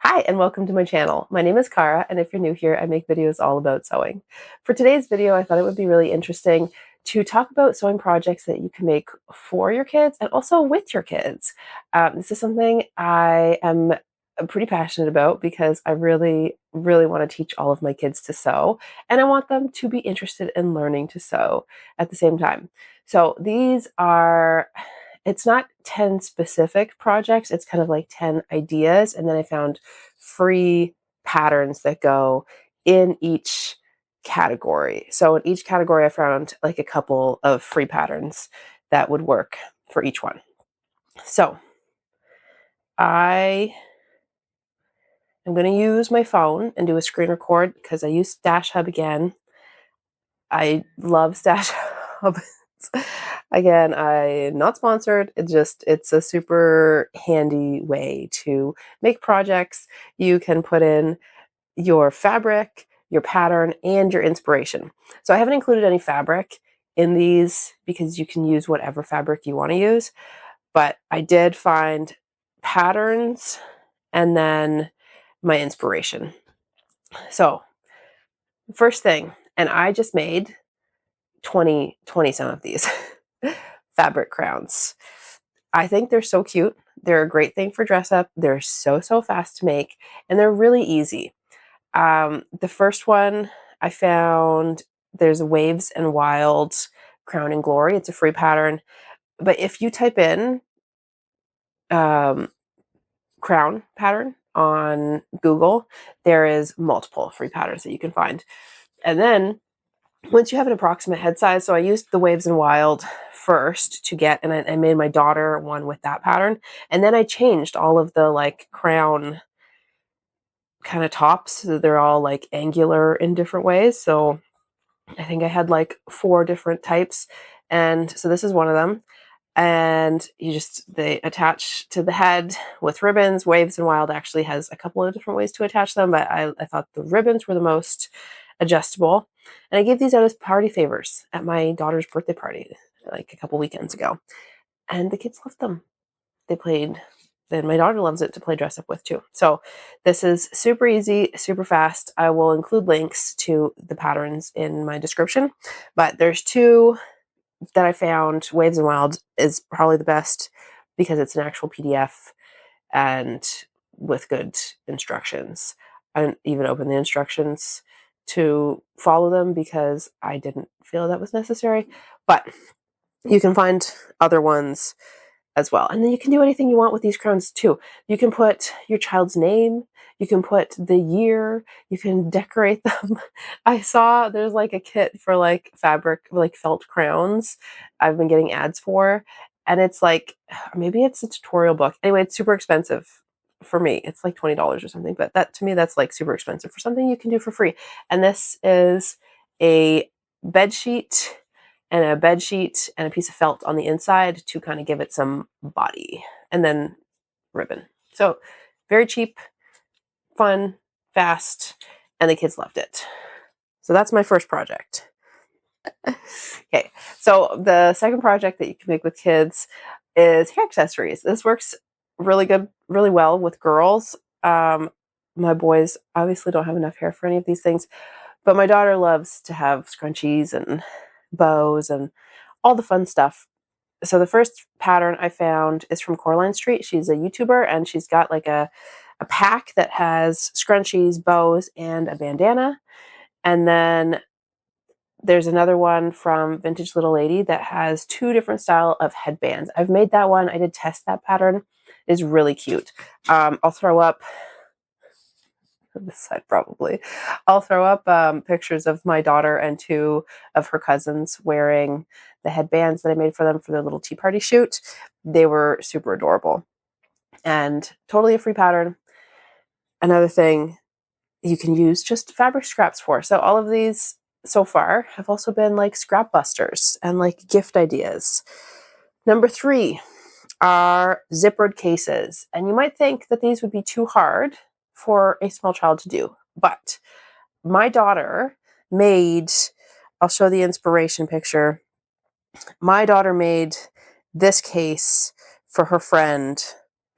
Hi, and welcome to my channel. My name is Cara, and if you're new here, I make videos all about sewing. For today's video, I thought it would be really interesting to talk about sewing projects that you can make for your kids and also with your kids. This is something I am pretty passionate about because I really want to teach all of my kids to sew, and I want them to be interested in learning to sew at the same time. So it's not 10 specific projects, it's kind of like 10 ideas. And then I found free patterns that go in each category. So in each category, I found like a couple of free patterns that would work for each one. So I am going to use my phone and do a screen record because I use Stash Hub again. I love Stash Hub. Again, I'm not sponsored. It's a super handy way to make projects. You can put in your fabric, your pattern, and your inspiration. So I haven't included any fabric in these because you can use whatever fabric you want to use. But I did find patterns and then my inspiration. So first thing, and I just made 20 some of these fabric crowns. I think they're so cute. They're a great thing for dress up. They're so fast to make, and they're really easy. The first one I found, there's Waves and Wild Crown and Glory. It's a free pattern, but if you type in crown pattern on Google, there is multiple free patterns that you can find. And then once you have an approximate head size, so I used the Waves and Wild first to get, and I made my daughter one with that pattern. And then I changed all of the like crown kind of tops. So they're all like angular in different ways. So I think I had like 4 different types. And so this is one of them. And they attach to the head with ribbons. Waves and Wild actually has a couple of different ways to attach them, but I thought the ribbons were the most adjustable. And I gave these out as party favors at my daughter's birthday party like a couple weekends ago. And the kids loved them. Then my daughter loves it to play dress up with too. So this is super easy, super fast. I will include links to the patterns in my description, but there's 2 that I found. Waves and Wild is probably the best because it's an actual PDF and with good instructions. I didn't even open the instructions to follow them because I didn't feel that was necessary, but you can find other ones as well. And then you can do anything you want with these crowns too. You can put your child's name, you can put the year, you can decorate them. I saw there's like a kit for like fabric, like felt crowns I've been getting ads for. And it's like, maybe it's a tutorial book. Anyway, it's super expensive for me. It's like $20 or something, but that to me, that's like super expensive for something you can do for free. And this is a bed sheet and a bed sheet and a piece of felt on the inside to kind of give it some body, and then ribbon. So very cheap, fun, fast, and the kids loved it. So that's my first project. Okay, so the second project that you can make with kids is hair accessories. This works really well with girls. My boys obviously don't have enough hair for any of these things, but my daughter loves to have scrunchies and bows and all the fun stuff. So the first pattern I found is from Coraline Street. She's a YouTuber, and she's got like a pack that has scrunchies, bows, and a bandana. And then there's another one from Vintage Little Lady that has 2 different style of headbands. I've made that one. I did test that pattern. It is really cute. I'll throw up this side probably. I'll throw up pictures of my daughter and 2 of her cousins wearing the headbands that I made for them for their little tea party shoot. They were super adorable and totally a free pattern. Another thing you can use just fabric scraps for. So all of these so far have also been like scrap busters and like gift ideas. Number 3 are zippered cases. And you might think that these would be too hard for a small child to do, but my daughter made, I'll show the inspiration picture. My daughter made this case for her friend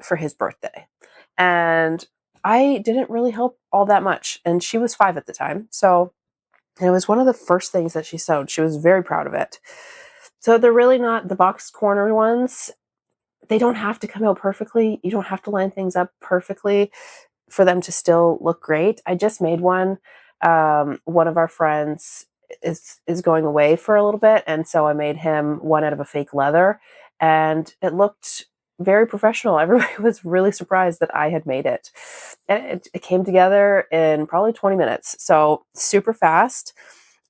for his birthday. And I didn't really help all that much. And she was 5 at the time. So it was one of the first things that she sewed. She was very proud of it. So they're really not the box corner ones. They don't have to come out perfectly. You don't have to line things up perfectly for them to still look great. I just made one. One of our friends is going away for a little bit, and so I made him one out of a fake leather, and it looked very professional. Everybody was really surprised that I had made it. And it came together in probably 20 minutes. So super fast.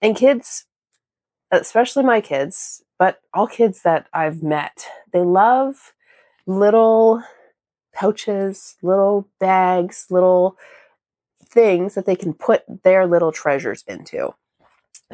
And kids, especially my kids, but all kids that I've met, they love little pouches, little bags, little things that they can put their little treasures into.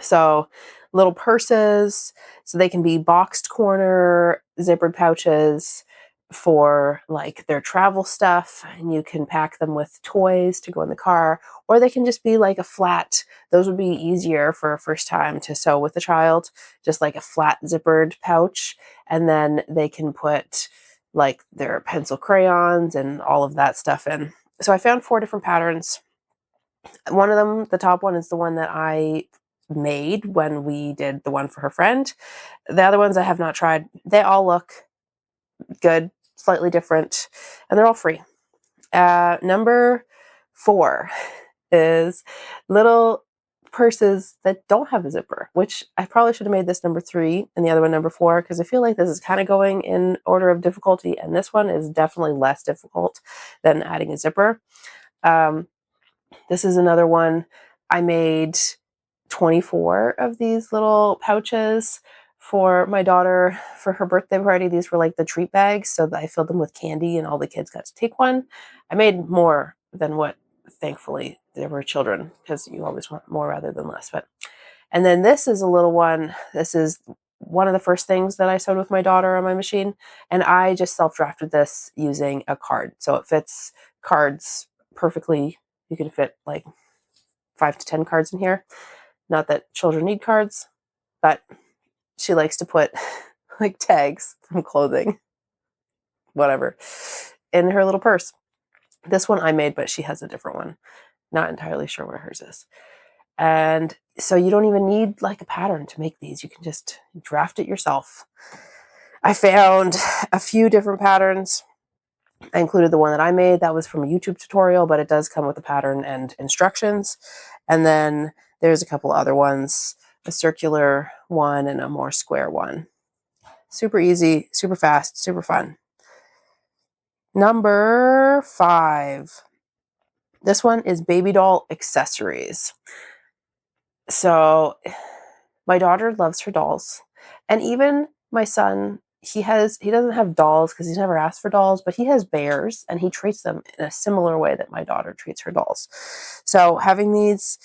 So little purses, so they can be boxed corner, zippered pouches for like their travel stuff, and you can pack them with toys to go in the car, or they can just be like a flat. Those would be easier for a first time to sew with a child, just like a flat zippered pouch, and then they can put like their pencil crayons and all of that stuff in. So I found 4 different patterns. One of them, the top one, is the one that I made when we did the one for her friend. The other ones I have not tried. They all look good, slightly different, and they're all free. Number 4 is little purses that don't have a zipper, which I probably should have made this number 3 and the other one number 4, because I feel like this is kind of going in order of difficulty, and this one is definitely less difficult than adding a zipper. This is another one. I made 24 of these little pouches for my daughter for her birthday party. These were like the treat bags, so that I filled them with candy and all the kids got to take one. I made more than what, thankfully, there were children, because you always want more rather than less. And then this is a little one. This is one of the first things that I sewed with my daughter on my machine, and I just self-drafted this using a card. So it fits cards perfectly. You can fit like 5 to 10 cards in here. Not that children need cards, but she likes to put like tags from clothing, whatever, in her little purse. This one I made, but she has a different one. Not entirely sure what hers is. And so you don't even need like a pattern to make these. You can just draft it yourself. I found a few different patterns. I included the one that I made. That was from a YouTube tutorial, but it does come with a pattern and instructions. And then there's a couple other ones, a circular one and a more square one. Super easy, super fast, super fun. Number 5. This one is baby doll accessories. So my daughter loves her dolls. And even my son, he doesn't have dolls because he's never asked for dolls, but he has bears and he treats them in a similar way that my daughter treats her dolls. So having these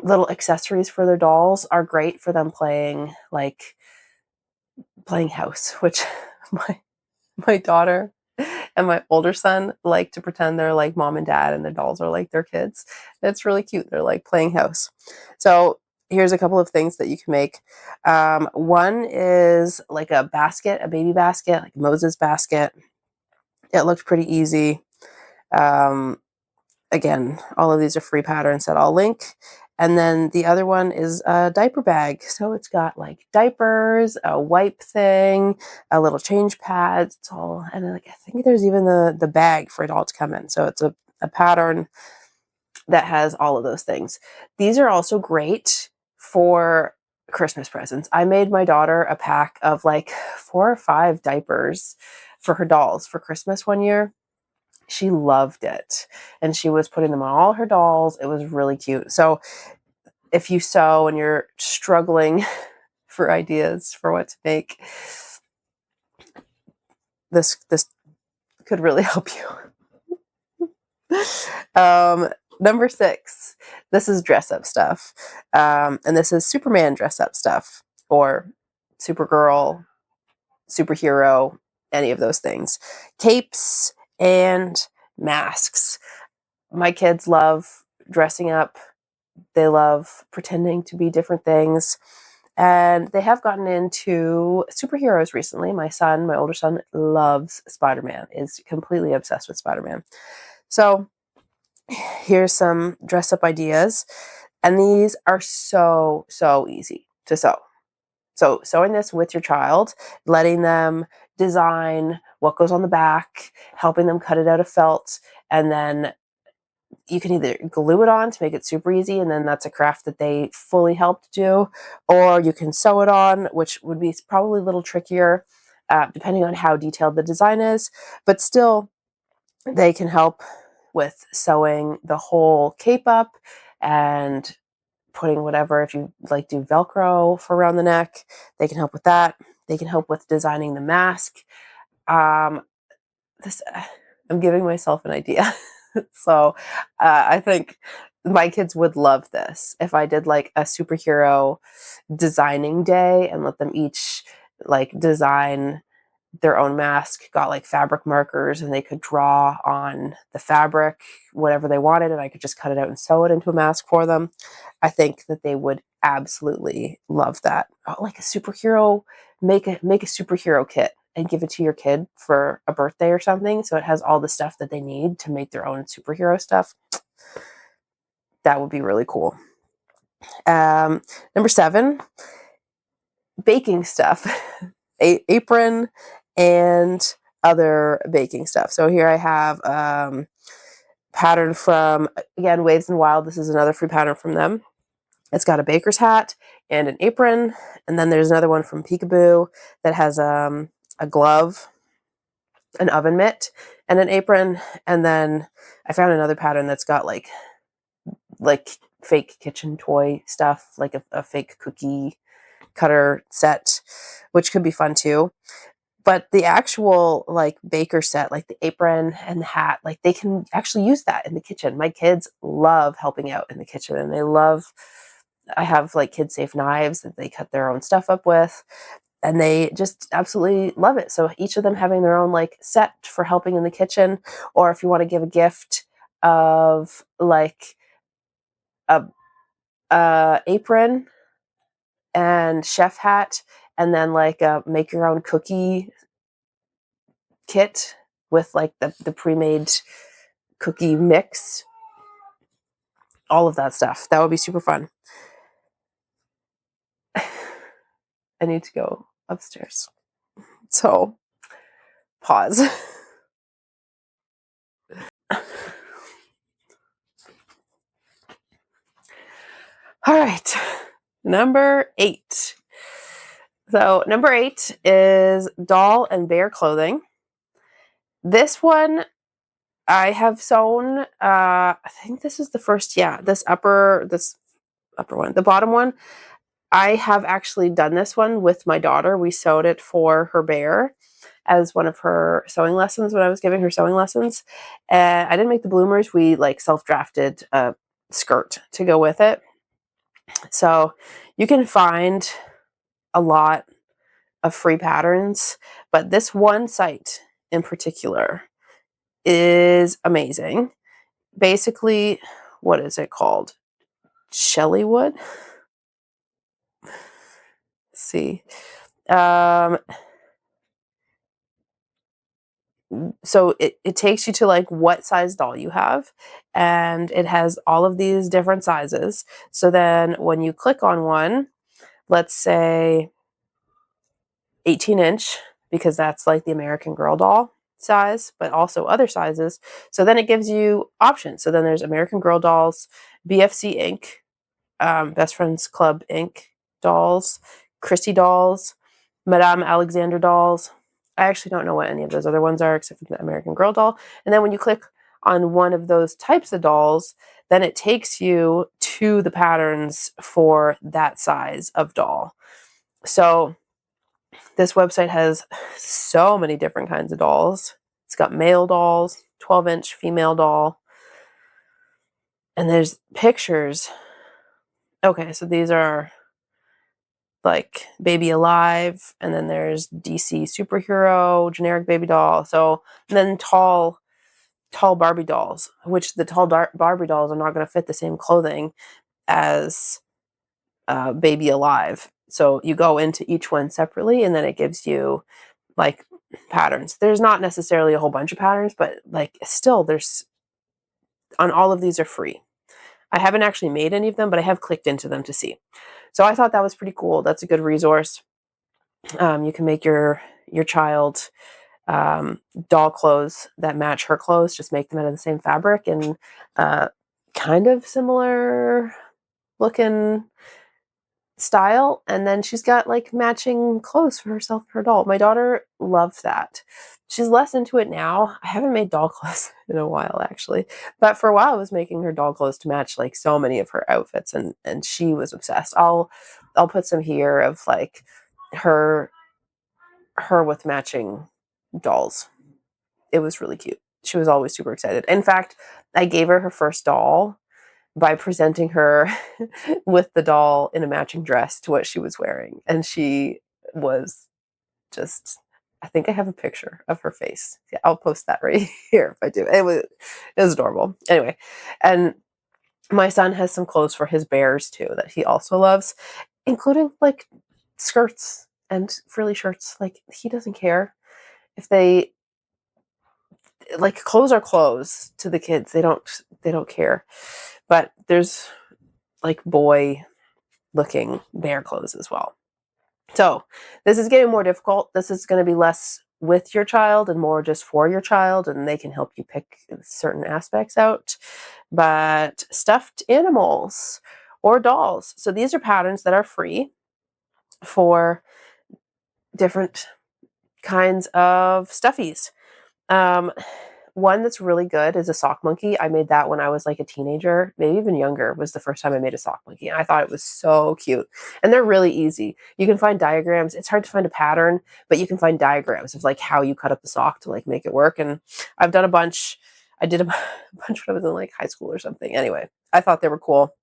little accessories for their dolls are great for them playing house, which my daughter and my older son like to pretend they're like mom and dad and the dolls are like their kids. It's really cute. They're like playing house. So here's a couple of things that you can make. One is like a basket, a baby basket, like Moses basket. It looked pretty easy. Again, all of these are free patterns that I'll link. And then the other one is a diaper bag. So it's got like diapers, a wipe thing, a little change pads. It's all, and like I think there's even the bag for it all to come in. So it's a pattern that has all of those things. These are also great for Christmas presents. I made my daughter a pack of like 4 or 5 diapers for her dolls for Christmas one year. She loved it. And she was putting them on all her dolls. It was really cute. So if you sew and you're struggling for ideas for what to make, this could really help you. Number 6, this is dress up stuff. And this is Superman dress up stuff, or Supergirl, superhero, any of those things. Capes and masks. My kids love dressing up. They love pretending to be different things. And they have gotten into superheroes recently. My older son, loves Spider-Man, is completely obsessed with Spider-Man. So here's some dress up ideas. And these are so easy to sew. So sewing this with your child, letting them design what goes on the back, helping them cut it out of felt, and then you can either glue it on to make it super easy, and then that's a craft that they fully helped do, or you can sew it on, which would be probably a little trickier, depending on how detailed the design is. But still, they can help with sewing the whole cape up and putting whatever, if you like do Velcro for around the neck, they can help with that. They can help with designing the mask. This I'm giving myself an idea. So I think my kids would love this if I did like a superhero designing day and let them each like design their own mask, got like fabric markers, and they could draw on the fabric whatever they wanted, and I could just cut it out and sew it into a mask for them. I think that they would absolutely love that. Oh, like a superhero, make a superhero kit and give it to your kid for a birthday or something, so it has all the stuff that they need to make their own superhero stuff. That would be really cool. Number 7, baking stuff. Apron and other baking stuff. So here I have pattern from, again, Waves and Wild. This is another free pattern from them. It's got a baker's hat and an apron. And then there's another one from Peekaboo that has a glove, an oven mitt, and an apron. And then I found another pattern that's got like fake kitchen toy stuff, like a fake cookie cutter set, which could be fun too. But the actual like baker set, like the apron and the hat, like they can actually use that in the kitchen. My kids love helping out in the kitchen, and I have like kid safe knives that they cut their own stuff up with, and they just absolutely love it. So each of them having their own like set for helping in the kitchen, or if you want to give a gift of like a apron and chef hat, and then like a make your own cookie kit with like the pre-made cookie mix, all of that stuff. That would be super fun. I need to go upstairs. So, pause. All right. Number 8. So, number 8 is doll and bear clothing. This one I have sewn, I think this is the first, this upper one. The bottom one, I have actually done this one with my daughter. We sewed it for her bear as one of her sewing lessons when I was giving her sewing lessons. And I didn't make the bloomers. We like self-drafted a skirt to go with it. So you can find a lot of free patterns, but this one site in particular is amazing. Basically, what is it called? Shellywood? Let's see. So it takes you to like what size doll you have, and it has all of these different sizes. So then when you click on one, let's say 18-inch, because that's like the American Girl doll size, but also other sizes. So then it gives you options. So then there's American Girl dolls, BFC Inc., Best Friends Club Inc. dolls, Christy dolls, Madame Alexander dolls. I actually don't know what any of those other ones are except for the American Girl doll. And then when you click on one of those types of dolls, then it takes you to the patterns for that size of doll. So this website has so many different kinds of dolls. It's got male dolls, 12-inch female doll, and there's pictures. Okay, so these are like Baby Alive, and then there's DC Superhero, generic baby doll. So, and then tall Barbie dolls, which the tall Barbie dolls are not going to fit the same clothing as Baby Alive. So you go into each one separately, and then it gives you like patterns. There's not necessarily a whole bunch of patterns, but like still there's on all of these are free. I haven't actually made any of them, but I have clicked into them to see. So I thought that was pretty cool. That's a good resource. You can make your child doll clothes that match her clothes. Just make them out of the same fabric and kind of similar looking style, and then she's got like matching clothes for herself and her doll. My daughter loves that. She's less into it now. I haven't made doll clothes in a while actually, but for a while I was making her doll clothes to match like so many of her outfits, and she was obsessed. I'll put some here of like her with matching dolls. It was really cute. She was always super excited. In fact, I gave her first doll by presenting her with the doll in a matching dress to what she was wearing. And she was just, I think I have a picture of her face. Yeah, I'll post that right here if I do. It was adorable. Anyway, and my son has some clothes for his bears too that he also loves, including like skirts and frilly shirts. Like he doesn't care if they, like, clothes are clothes to the kids. They don't care. But there's like boy looking bear clothes as well. So this is getting more difficult. This is going to be less with your child and more just for your child, and they can help you pick certain aspects out. But stuffed animals or dolls. So these are patterns that are free for different kinds of stuffies. One that's really good is a sock monkey. I made that when I was like a teenager, maybe even younger, was the first time I made a sock monkey. And I thought it was so cute. And they're really easy. You can find diagrams. It's hard to find a pattern, but you can find diagrams of like how you cut up the sock to like make it work. And I've done a bunch. I did a bunch when I was in like high school or something. Anyway, I thought they were cool.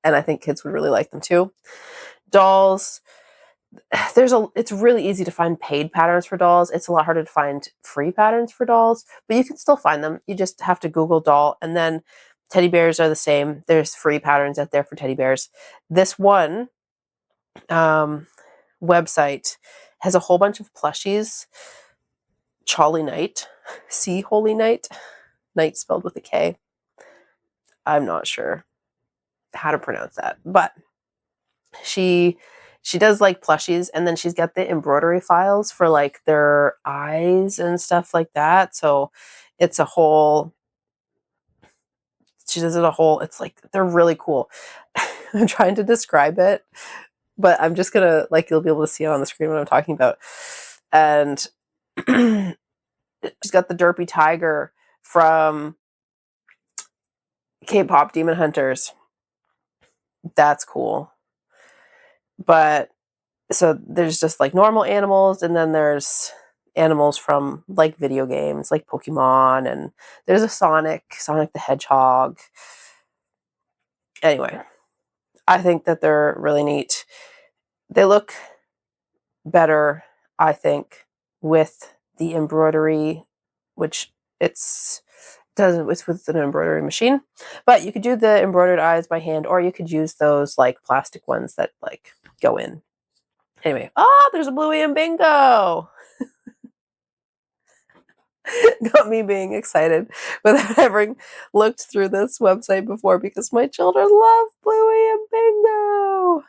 And I think kids would really like them too. Dolls. It's really easy to find paid patterns for dolls. It's a lot harder to find free patterns for dolls, but you can still find them. You just have to Google doll, and then teddy bears are the same. There's free patterns out there for teddy bears. This one website has a whole bunch of plushies. Cholly Knight, C Holy Knight, Knight spelled with a K. I'm not sure how to pronounce that, but she does like plushies, and then she's got the embroidery files for like their eyes and stuff like that. So it's a whole, she does it a whole, it's like, they're really cool. I'm trying to describe it, but I'm just gonna, like, you'll be able to see it on the screen what I'm talking about. And she's got the derpy tiger from K-pop Demon Hunters. That's cool. But so there's just like normal animals, and then there's animals from like video games like Pokemon, and there's a Sonic the Hedgehog. Anyway, I think that they're really neat. They look better, I think, with the embroidery, which it's with an embroidery machine. But you could do the embroidered eyes by hand, or you could use those like plastic ones that like go in. Anyway, there's a Bluey and Bingo. Got me being excited without having looked through this website before, because my children love Bluey and Bingo.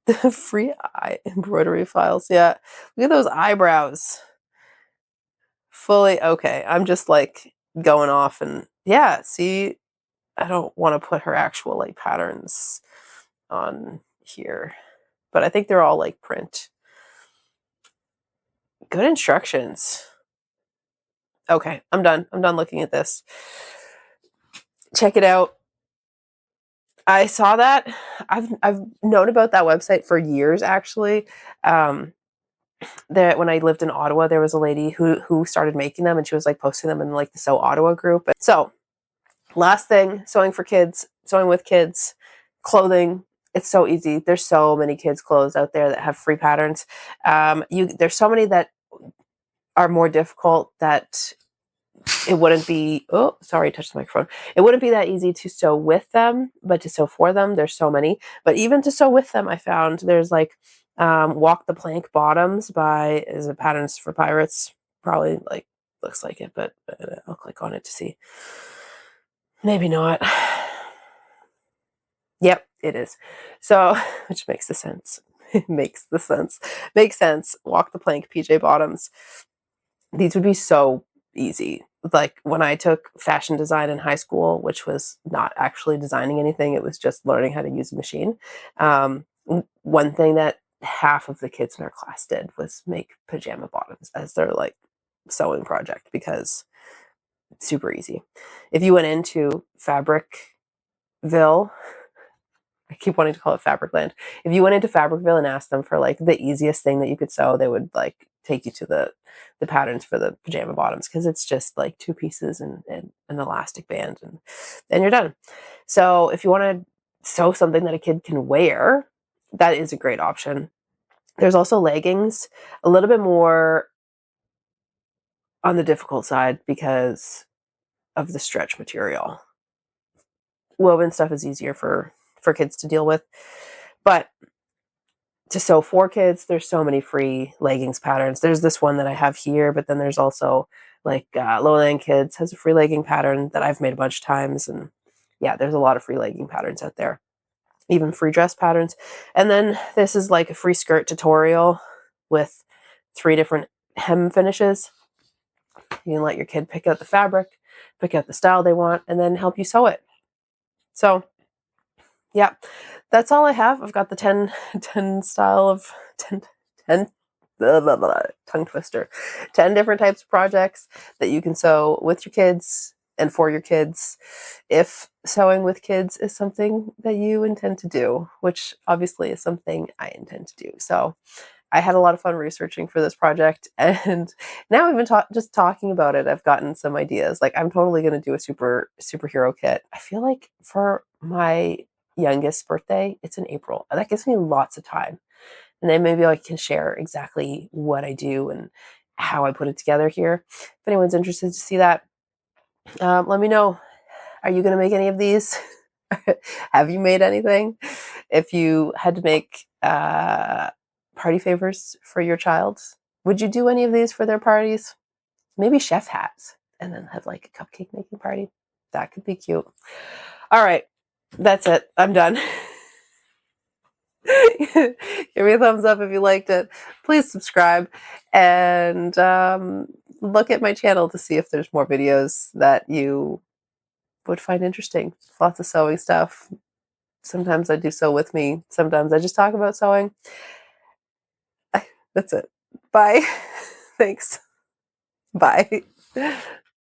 The free eye embroidery files. Yeah. Look at those eyebrows. Fully okay. I'm just like going off, and yeah, see, I don't want to put her actual like patterns on here, but I think they're all like print. Good instructions. Okay, I'm done. I'm done looking at this. Check it out. I saw that. I've known about that website for years, actually. When I lived in Ottawa, there was a lady who started making them, and she was like posting them in like the Sew Ottawa group. So, last thing, sewing for kids, sewing with kids, clothing. It's so easy. There's so many kids' clothes out there that have free patterns. There's so many that are more difficult that it wouldn't be, I touched the microphone. It wouldn't be that easy to sew with them, but to sew for them, there's so many. But even to sew with them, I found there's like Walk the Plank Bottoms is a Patterns for Pirates, probably like looks like it, but I'll click on it to see. Maybe not. Yep, it is. So, which makes the sense. It makes the sense. Makes sense. Walk the plank, PJ bottoms. These would be so easy. Like when I took fashion design in high school, which was not actually designing anything, it was just learning how to use a machine. One thing that half of the kids in our class did was make pajama bottoms as their like sewing project because it's super easy. If you went into Fabricville, I keep wanting to call it Fabricland. If you went into Fabricville and asked them for like the easiest thing that you could sew, they would like take you to the patterns for the pajama bottoms because it's just like 2 pieces and an elastic band and you're done. So if you want to sew something that a kid can wear, that is a great option. There's also leggings, a little bit more on the difficult side because of the stretch material. Woven stuff is easier for kids to deal with, but to sew for kids, there's so many free leggings patterns. There's this one that I have here, but then there's also like Lowland Kids has a free legging pattern that I've made a bunch of times, and yeah, there's a lot of free legging patterns out there, even free dress patterns. And then this is like a free skirt tutorial with 3 different hem finishes. You can let your kid pick out the fabric, pick out the style they want, and then help you sew it. So yeah, that's all I have. I've got the 10 style of 10 blah, blah, blah, tongue twister. 10 different types of projects that you can sew with your kids and for your kids if sewing with kids is something that you intend to do, which obviously is something I intend to do. So I had a lot of fun researching for this project, and now even just talking about it, I've gotten some ideas. Like I'm totally going to do a superhero kit. I feel like for my youngest birthday, it's in April. And that gives me lots of time. And then maybe I can share exactly what I do and how I put it together here. If anyone's interested to see that, let me know. Are you going to make any of these? Have you made anything? If you had to make party favors for your child, would you do any of these for their parties? Maybe chef hats and then have like a cupcake making party. That could be cute. All right. That's it. I'm done. Give me a thumbs up if you liked it. Please subscribe and look at my channel to see if there's more videos that you would find interesting. Lots of sewing stuff. Sometimes I do sew with me. Sometimes I just talk about sewing. That's it. Bye. Thanks. Bye.